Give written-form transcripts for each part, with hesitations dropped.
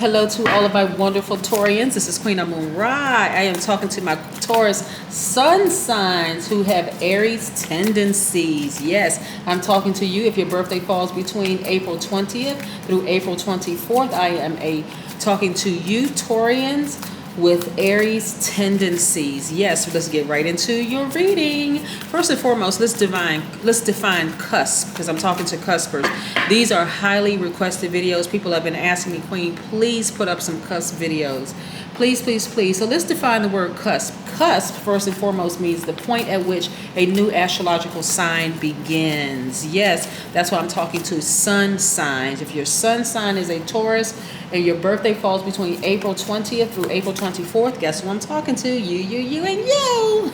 Hello to all of my wonderful Taurians. This is Queen Amun Ra. I am talking to my Taurus sun signs who have Aries tendencies. Yes, I'm talking to you if your birthday falls between April 20th through April 24th. I am talking to you Taurians with Aries tendencies. Yes, let's get right into your reading. First and foremost, let's define cusp, because I'm talking to cuspers. These are highly requested videos. People have been asking me, Queen, please put up some cusp videos. Please, please, please. So let's define the word cusp. Cusp, first and foremost, means the point at which a new astrological sign begins. Yes, that's why I'm talking to sun signs. If your sun sign is a Taurus and your birthday falls between April 20th through April 24th, guess who I'm talking to? You, and you.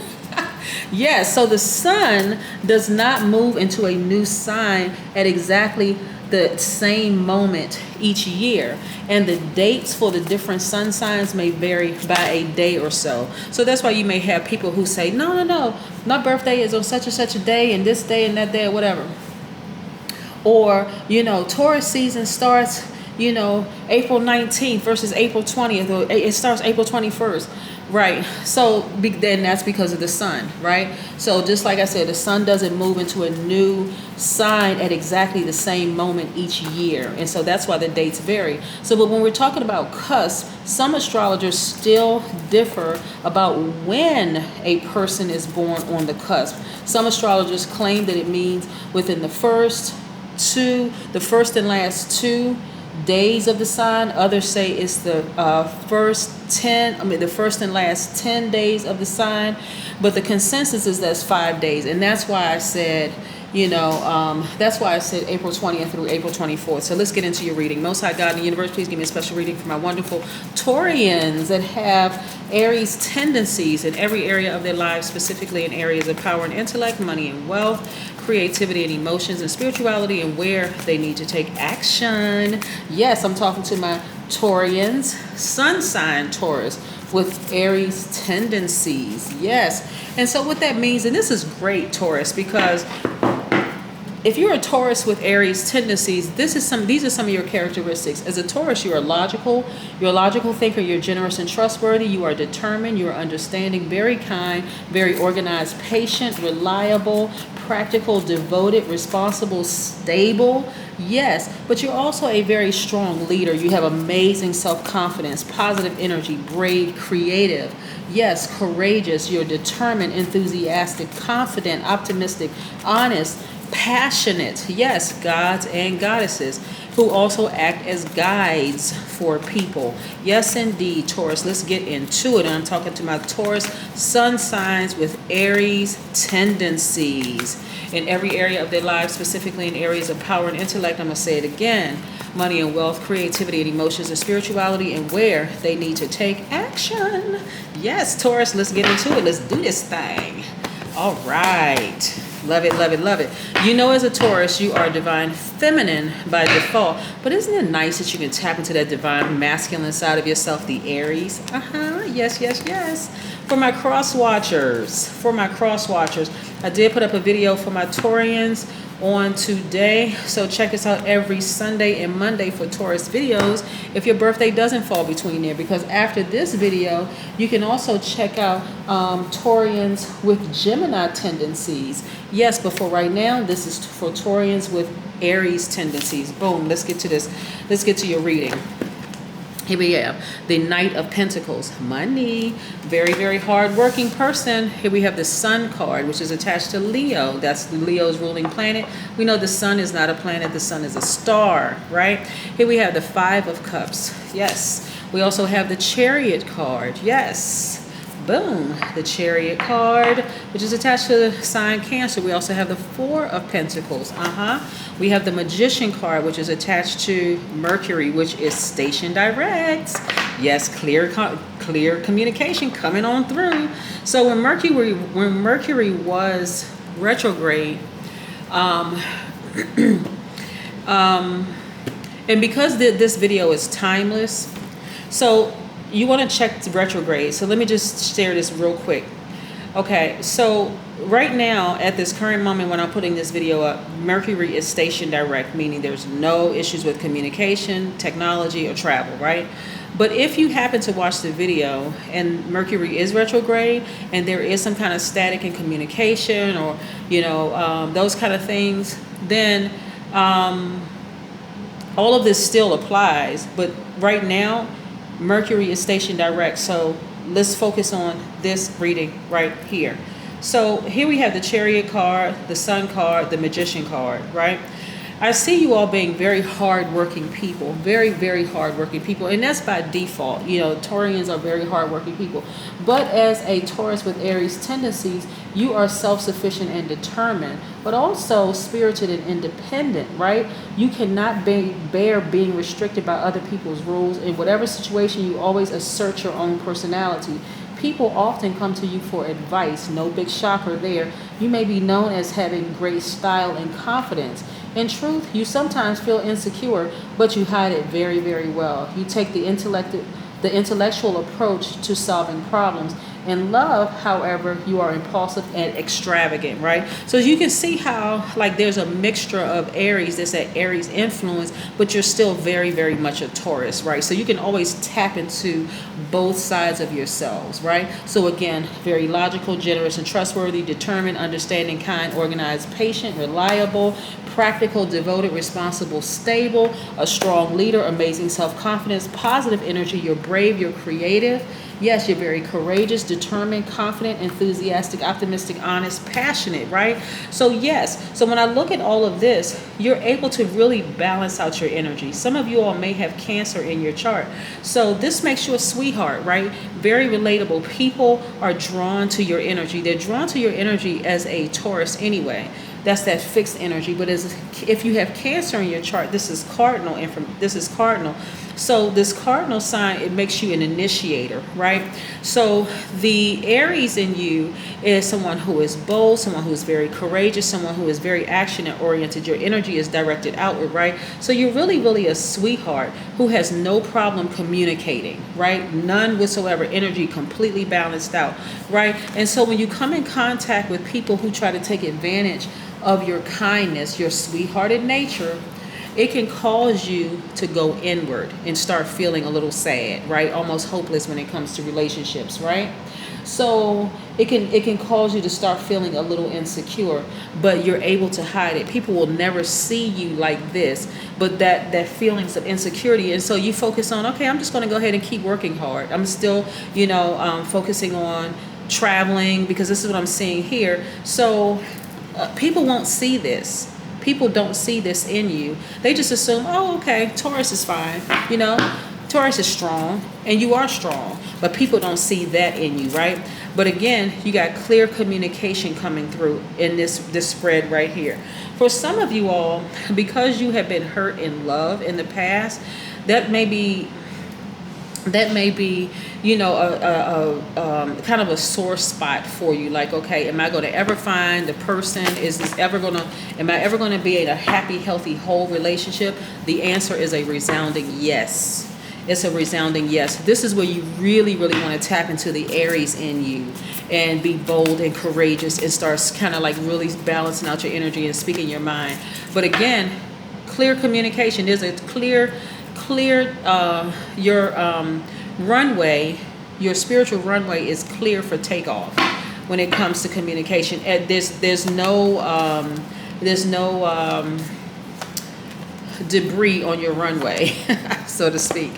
Yes, so the sun does not move into a new sign at exactly the same moment each year, and the dates for the different sun signs may vary by a day or so. So that's why you may have people who say, no, my birthday is on such and such a day and this day and that day or whatever. Or, Taurus season starts, April 19th versus April 20th, or it starts April 21st. Right. So then that's because of the sun, right? So just like I said, the sun doesn't move into a new sign at exactly the same moment each year. And so that's why the dates vary. So, but when we're talking about cusp, some astrologers still differ about when a person is born on the cusp. Some astrologers claim that it means within the first and last 2 days of the sign. Others say it's the the first and last 10 days of the sign, but the consensus is that's 5 days. And that's why I said April 20th through April 24th. So let's get into your reading. Most High God in the universe, please give me a special reading for my wonderful Taurians that have Aries tendencies in every area of their lives, specifically in areas of power and intellect, money and wealth, creativity and emotions, and spirituality, and where they need to take action. Yes, I'm talking to my Taurians, sun sign Taurus with Aries tendencies. Yes. And so what that means, and this is great, Taurus, because if you're a Taurus with Aries tendencies, these are some of your characteristics. As a Taurus, you're a logical thinker, you're generous and trustworthy, you are determined, you are understanding, very kind, very organized, patient, reliable, practical, devoted, responsible, stable. Yes, but you're also a very strong leader. You have amazing self-confidence, positive energy, brave, creative. Yes, courageous. You're determined, enthusiastic, confident, optimistic, honest, passionate. Yes, gods and goddesses who also act as guides for people. Yes, indeed, Taurus. Let's get into it. And I'm talking to my Taurus sun signs with Aries tendencies in every area of their lives, specifically in areas of power and intellect. I'm going to say it again. Money and wealth, creativity and emotions, and spirituality, and where they need to take action. Yes, Taurus, let's get into it. Let's do this thing. All right. Love it, love it, love it. As a Taurus, you are divine feminine by default. But isn't it nice that you can tap into that divine masculine side of yourself, the Aries? Yes, yes, yes. For my cross watchers, I did put up a video for my Taurians on today. So check us out every Sunday and Monday for Taurus videos if your birthday doesn't fall between there, because after this video you can also check out Taurians with Gemini tendencies. Yes, but for right now this is for Taurians with Aries tendencies. Boom, let's get to this. Let's get to your reading. Here we have the Knight of Pentacles, money, very, very hard-working person. Here we have the Sun card, which is attached to Leo. That's Leo's ruling planet. We know the sun is not a planet. The sun is a star, right? Here we have the Five of Cups. Yes. We also have the Chariot card. Yes. Boom, the Chariot card, which is attached to the sign Cancer. We also have the Four of Pentacles. We have the Magician card, which is attached to Mercury, which is station direct. Yes, clear communication coming on through. So when Mercury was retrograde, and because this video is timeless, so you want to check the retrograde. So let me just share this real quick. Okay, so right now, at this current moment when I'm putting this video up, Mercury is stationed direct, meaning there's no issues with communication, technology, or travel, right? But if you happen to watch the video and Mercury is retrograde and there is some kind of static in communication or, those kind of things, then all of this still applies. But right now, Mercury is stationed direct. So let's focus on this reading right here. So here we have the Chariot card, the Sun card, the Magician card, right? I see you all being very hardworking people, very, very hardworking people. And that's by default. Taurians are very hardworking people. But as a Taurus with Aries tendencies, you are self-sufficient and determined, but also spirited and independent, right? You cannot bear being restricted by other people's rules. In whatever situation, you always assert your own personality. People often come to you for advice. No big shocker there. You may be known as having great style and confidence. In truth, you sometimes feel insecure, but you hide it very, very well. You take the intellectual approach to solving problems. In love, however, you are impulsive and extravagant, right? So you can see how, there's a mixture of Aries, that's that Aries influence, but you're still very, very much a Taurus, right? So you can always tap into both sides of yourselves, right? So again, very logical, generous, and trustworthy, determined, understanding, kind, organized, patient, reliable, practical, devoted, responsible, stable, a strong leader, amazing self-confidence, positive energy, you're brave, you're creative. Yes, you're very courageous, determined, confident, enthusiastic, optimistic, honest, passionate, right? So yes, so when I look at all of this, you're able to really balance out your energy. Some of you all may have Cancer in your chart. So this makes you a sweetheart, right? Very relatable. People are drawn to your energy. They're drawn to your energy as a Taurus anyway. That's that fixed energy. But if you have Cancer in your chart, this is cardinal. So this cardinal sign, it makes you an initiator, right? So the Aries in you is someone who is bold, someone who is very courageous, someone who is very action-oriented. Your energy is directed outward, right? So you're really, really a sweetheart who has no problem communicating, right? None whatsoever. Energy completely balanced out, right? And so when you come in contact with people who try to take advantage of your kindness, your sweethearted nature, it can cause you to go inward and start feeling a little sad, right? Almost hopeless when it comes to relationships, right? So it can cause you to start feeling a little insecure, but you're able to hide it. People will never see you like this, but that feelings of insecurity. And so you focus on, okay, I'm just going to go ahead and keep working hard. I'm still, focusing on traveling, because this is what I'm seeing here. So people won't see this. People don't see this in you. They just assume, oh, okay, Taurus is fine. Taurus is strong, and you are strong. But people don't see that in you, right? But again, you got clear communication coming through in this spread right here. For some of you all, because you have been hurt in love in the past, that may be a kind of a sore spot for you. Like, okay, am I going to ever find the person? Am I ever going to be in a happy, healthy, whole relationship? The answer is a resounding yes. It's a resounding yes. This is where you really, really want to tap into the Aries in you and be bold and courageous and start kind of really balancing out your energy and speaking your mind. But again, clear communication. There's a clear your runway, your spiritual runway is clear for takeoff when it comes to communication. And there's no debris on your runway, so to speak.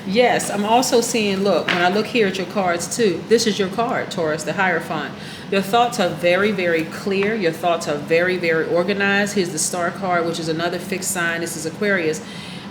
Yes, I'm also seeing, look, when I look here at your cards too, this is your card, Taurus, the Hierophant. Your thoughts are very, very clear. Your thoughts are very, very organized. Here's the Star card, which is another fixed sign. This is Aquarius.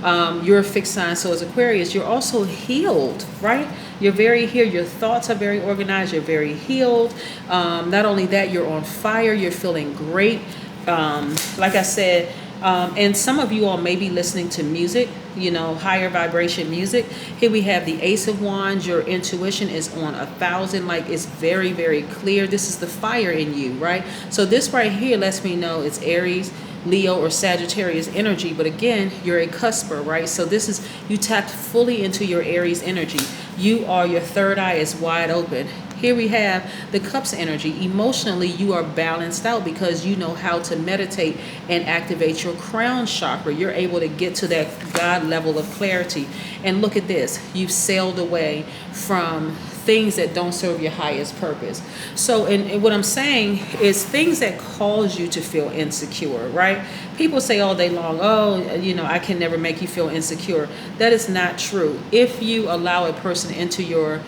You're a fixed sign, so is Aquarius. You're also healed, right? You're very here. Your thoughts are very organized. You're very healed. Not only that, you're on fire. You're feeling great. Like I said, and some of you all may be listening to music, higher vibration music. Here we have the Ace of Wands. Your intuition is on 1,000. It's very, very clear. This is the fire in you, right? So this right here lets me know it's Aries, Leo, or Sagittarius energy. But again, you're a cusper, right? So this is, you tapped fully into your Aries energy. Your third eye is wide open. here we have the Cups energy. Emotionally, you are balanced out because you know how to meditate and activate your crown chakra. You're able to get to that God level of clarity. And look at this. You've sailed away from things that don't serve your highest purpose. So, and what I'm saying is things that cause you to feel insecure, right? People say all day long, oh, you know, I can never make you feel insecure. That is not true. If you allow a person into your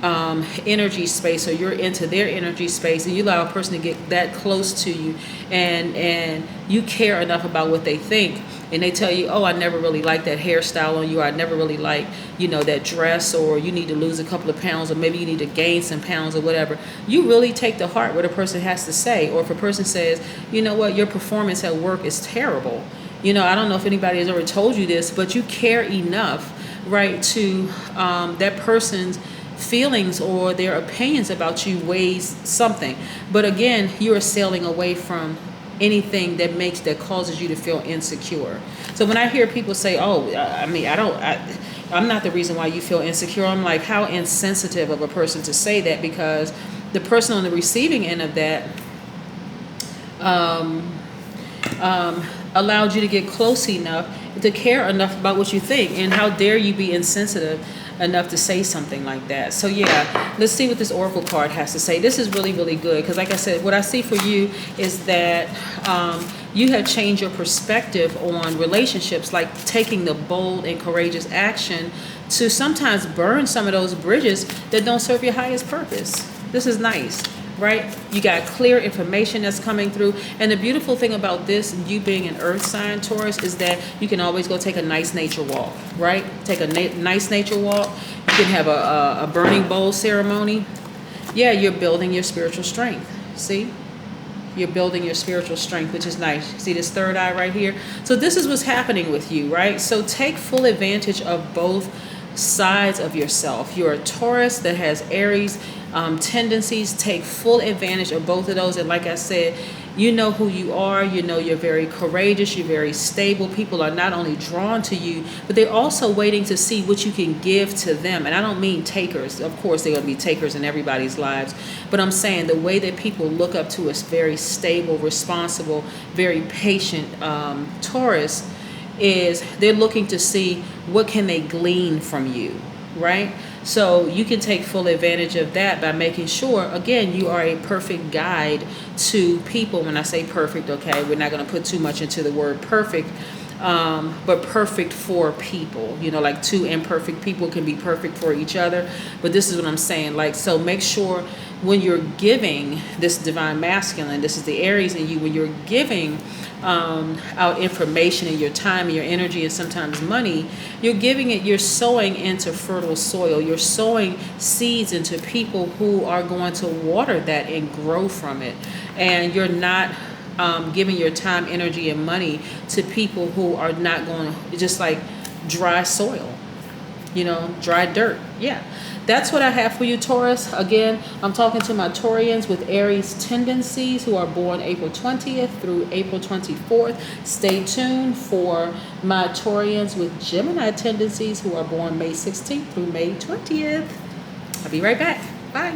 energy space, or you're into their energy space, and you allow a person to get that close to you, and you care enough about what they think, and they tell you, oh, I never really liked that hairstyle on you, or I never really liked, you know, that dress, or you need to lose a couple of pounds, or maybe you need to gain some pounds, or whatever, you really take to heart what a person has to say. Or if a person says, you know what, your performance at work is terrible, you know, I don't know if anybody has ever told you this, but you care enough, right, to that person's feelings or their opinions about you weighs something. But again, you are sailing away from anything that causes you to feel insecure. So when I hear people say, oh, I mean, I'm not the reason why you feel insecure, I'm like, how insensitive of a person to say that, because the person on the receiving end of that allowed you to get close enough to care enough about what you think. And how dare you be insensitive enough to say something like that. So yeah, let's see what this oracle card has to say. This is really, really good, because like I said, what I see for you is that you have changed your perspective on relationships, like taking the bold and courageous action to sometimes burn some of those bridges that don't serve your highest purpose. This is nice, right? You got clear information that's coming through. And the beautiful thing about this, you being an earth sign, Taurus, is that you can always go take a nice nature walk, right? Take a nice nature walk. You can have a burning bowl ceremony. Yeah, you're building your spiritual strength. See? You're building your spiritual strength, which is nice. See this third eye right here? So this is what's happening with you, right? So take full advantage of both sides of yourself. You're a Taurus that has Aries tendencies. Take full advantage of both of those. And like I said, you know who you are. You know you're very courageous. You're very stable. People are not only drawn to you, but they're also waiting to see what you can give to them. And I don't mean takers. Of course, they're going to be takers in everybody's lives. But I'm saying the way that people look up to a very stable, responsible, very patient Taurus is they're looking to see what can they glean from you, right? So you can take full advantage of that by making sure, again, you are a perfect guide to people. When I say perfect, okay, we're not going to put too much into the word perfect, but perfect for people. You know, like two imperfect people can be perfect for each other. But this is what I'm saying. Like, so make sure when you're giving this divine masculine, this is the Aries in you, when you're giving out information and your time and your energy and sometimes money, you're giving it, you're sowing into fertile soil. You're sowing seeds into people who are going to water that and grow from it. And you're not giving your time, energy, and money to people who are not going to, just like dry soil, you know, dry dirt. Yeah. That's what I have for you, Taurus. Again, I'm talking to my Taurians with Aries tendencies who are born April 20th through April 24th. Stay tuned for my Taurians with Gemini tendencies who are born May 16th through May 20th. I'll be right back. Bye.